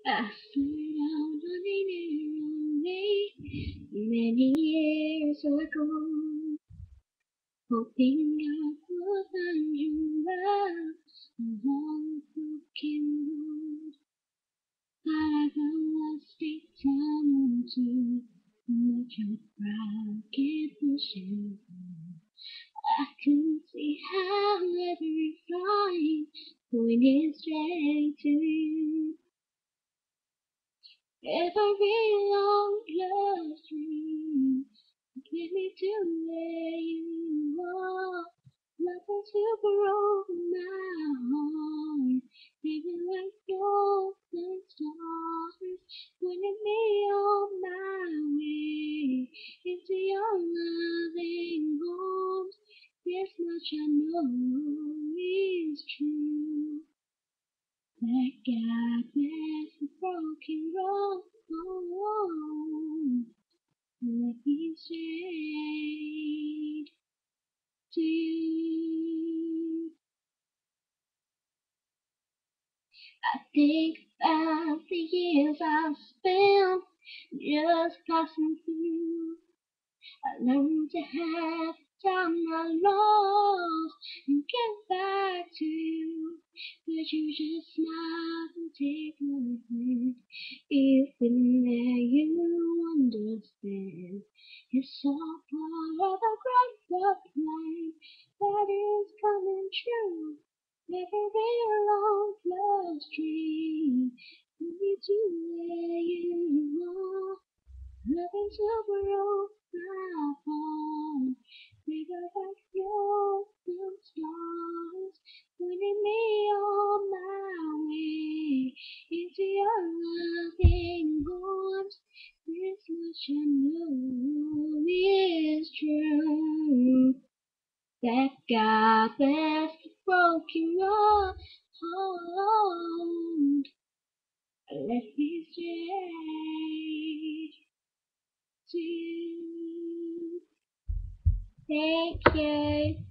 I slid out on a lonely many years ago, hoping I could find you love along the broken road. But I got lost a time or two, much of proud get pushing. I couldn't see how every flying pointed straight to you. Every long lost dream get me to where you are. Nothing to broke my heart. Baby, like golden stars, pointing me on my way into your loving arms. This much I know is true. That God bless the broken road. Let me say to you. I think about the years I've spent just passing through. I learned to have time I lost and get back to you. But you just smile and take my hand. Even there you understand. It's all part of a greater plan that is coming true. Every long lost dream leads you where you are. Nothing's over my heart. Bigger than yours, some stars, pointing me on my way into your loving arms. This much I know is true. That God bless the broken heart. Let me stay to you. Thank you.